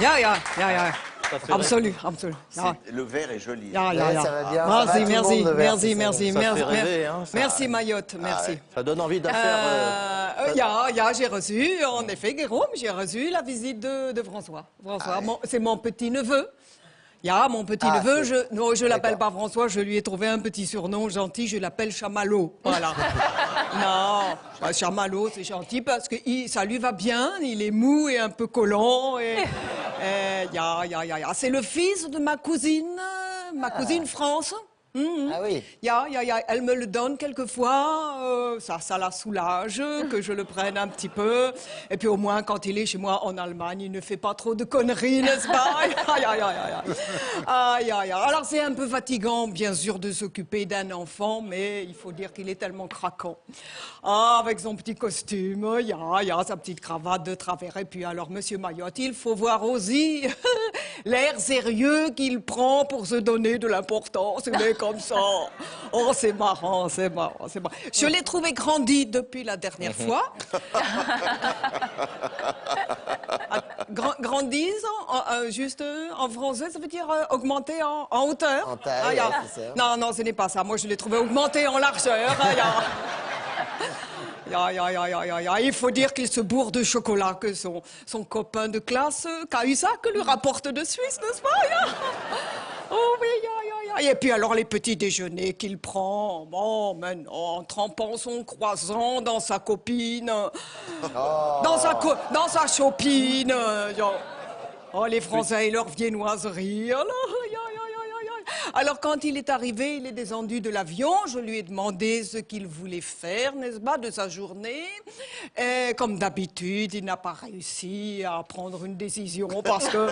Ja. Ça fait Absoluut. Ja. Le verre est joli. Ja. Ça va bien. Ça va, tout le monde, le verre, c'est ça. Ça fait rêver, hein, ça. Merci Mayotte, merci. Ça donne envie d'affaire. J'ai reçu, en effet, Guillaume, j'ai reçu la visite de François. François, c'est mon petit-neveu. Mon petit-neveu, je l'appelle pas François, je lui ai trouvé un petit surnom gentil, je l'appelle Chamallow. Voilà. Non, Chamallow, c'est gentil parce que ça lui va bien, il est mou et un peu collant. C'est le fils de ma cousine France. Ah oui. Elle me le donne quelquefois, ça la soulage, que je le prenne un petit peu. Et puis au moins, quand il est chez moi en Allemagne, il ne fait pas trop de conneries, n'est-ce pas? Alors c'est un peu fatigant, bien sûr, de s'occuper d'un enfant, mais il faut dire qu'il est tellement craquant. Avec son petit costume, sa petite cravate de travers. Et puis alors, Monsieur Mayotte, il faut voir aussi l'air sérieux qu'il prend pour se donner de l'importance. Il est comme ça. Oh, c'est marrant. Je l'ai trouvé grandi depuis la dernière fois. Grandisse, juste en français, ça veut dire augmenter en hauteur. En taille, c'est ça. Non, ce n'est pas ça. Moi, je l'ai trouvé augmenté en largeur. Il faut dire qu'il se bourre de chocolat que son copain de classe, Cahuzac, lui rapporte de Suisse, n'est-ce pas? Oh oui, Et puis alors les petits déjeuners qu'il prend, en trempant son croissant dans sa copine, dans sa chopine. Les Français et leurs viennoiseries. Alors, quand il est arrivé, il est descendu de l'avion. Je lui ai demandé ce qu'il voulait faire, n'est-ce pas, de sa journée. Et comme d'habitude, il n'a pas réussi à prendre une décision parce que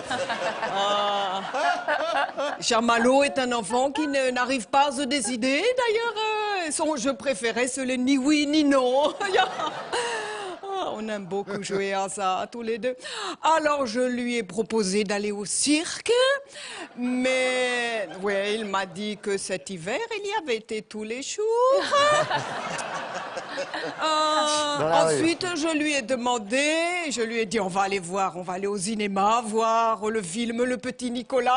Chamallow est un enfant qui n'arrive pas à se décider. D'ailleurs, son jeu préféré, c'est le ni oui ni non. On aime beaucoup jouer à ça, tous les deux. Alors, je lui ai proposé d'aller au cirque, mais il m'a dit que cet hiver, il y avait été tous les jours. Ensuite, je lui ai dit, on va aller au cinéma, voir le film Le Petit Nicolas.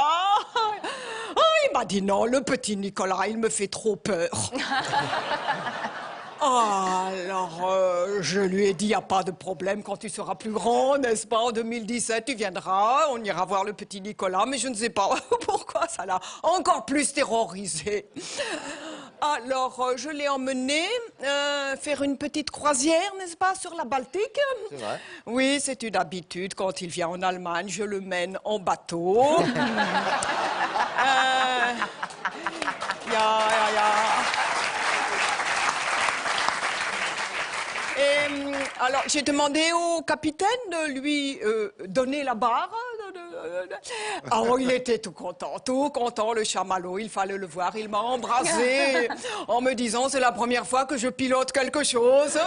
Il m'a dit non, le Petit Nicolas, il me fait trop peur. Alors, je lui ai dit, il n'y a pas de problème, quand tu seras plus grand, n'est-ce pas, en 2017, tu viendras, on ira voir le petit Nicolas, mais je ne sais pas pourquoi ça l'a encore plus terrorisé. Alors, je l'ai emmené faire une petite croisière, n'est-ce pas, sur la Baltique. C'est vrai. Oui, c'est une habitude, quand il vient en Allemagne, je le mène en bateau. Alors, j'ai demandé au capitaine de lui donner la barre. Il était tout content, le Chamallow, il fallait le voir. Il m'a embrassé en me disant, c'est la première fois que je pilote quelque chose.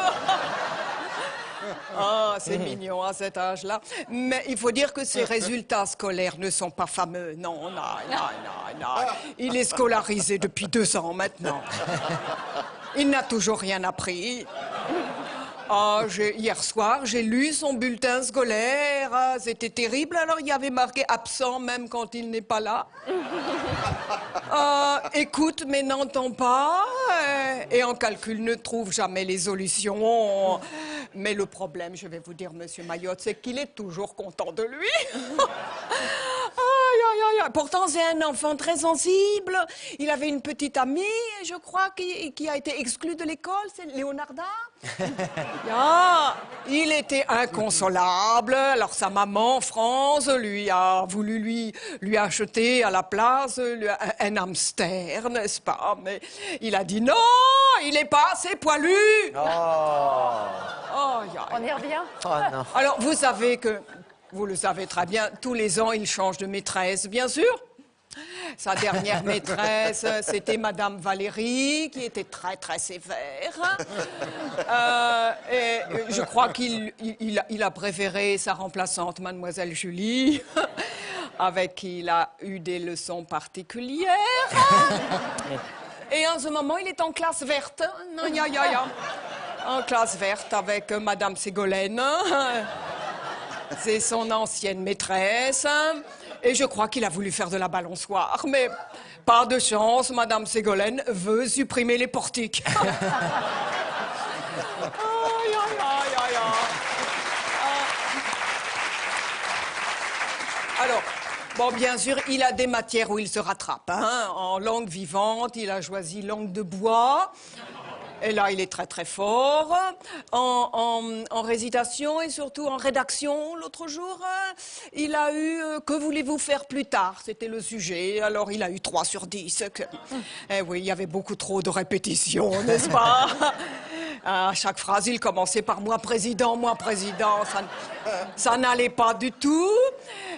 C'est mignon à cet âge-là. Mais il faut dire que ses résultats scolaires ne sont pas fameux. Non. Il est scolarisé depuis 2 ans maintenant. Il n'a toujours rien appris. Hier soir, j'ai lu son bulletin scolaire. C'était terrible. Alors, il y avait marqué absent même quand il n'est pas là. Écoute, mais n'entend pas. Et en calcul, ne trouve jamais les solutions. Mais le problème, je vais vous dire, Monsieur Mayotte, c'est qu'il est toujours content de lui. Pourtant, c'est un enfant très sensible. Il avait une petite amie, je crois, qui a été exclue de l'école. C'est Leonarda. Il était inconsolable. Alors, sa maman, France, lui a voulu lui acheter à la place un hamster, n'est-ce pas? Mais il a dit non, il n'est pas assez poilu. On y revient. Non. Alors, vous savez que... Vous le savez très bien, tous les ans, il change de maîtresse, bien sûr. Sa dernière maîtresse, c'était Madame Valérie, qui était très, très sévère. Et je crois qu'il a préféré sa remplaçante, Mademoiselle Julie, avec qui il a eu des leçons particulières. Et en ce moment, il est en classe verte. En classe verte avec Madame Ségolène. C'est son ancienne maîtresse. Et je crois qu'il a voulu faire de la balançoire. Mais pas de chance, Madame Ségolène veut supprimer les portiques. Aïe, aïe, aïe, aïe, aïe. Alors, bon, bien sûr, il a des matières où il se rattrape. Hein. En langue vivante, il a choisi langue de bois. Et là, il est très, très fort. En récitation et surtout en rédaction, l'autre jour, il a eu « Que voulez-vous faire plus tard ?» C'était le sujet. Alors, il a eu 3 sur 10. Eh oui, il y avait beaucoup trop de répétitions, n'est-ce pas? À chaque phrase, il commençait par « moi président ». Ça n'allait pas du tout.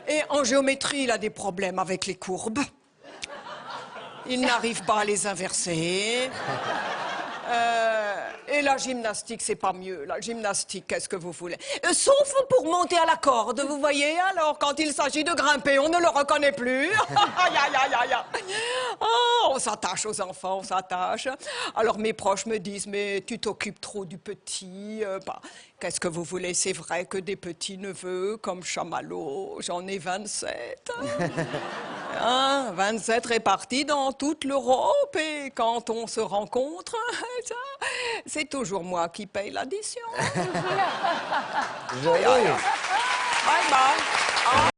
Et en géométrie, il a des problèmes avec les courbes. Il n'arrive pas à les inverser. Et la gymnastique, c'est pas mieux. La gymnastique, qu'est-ce que vous voulez? Sauf pour monter à la corde, vous voyez? Alors, quand il s'agit de grimper, on ne le reconnaît plus. Aïe, aïe, aïe, aïe. Oh, on s'attache aux enfants, on s'attache. Alors, mes proches me disent, mais tu t'occupes trop du petit. Qu'est-ce que vous voulez? C'est vrai que des petits-neveux comme Chamallow, j'en ai 27. 27 répartis dans toute l'Europe. Et quand on se rencontre, c'est toujours moi qui paye l'addition. Joli. Bye bye.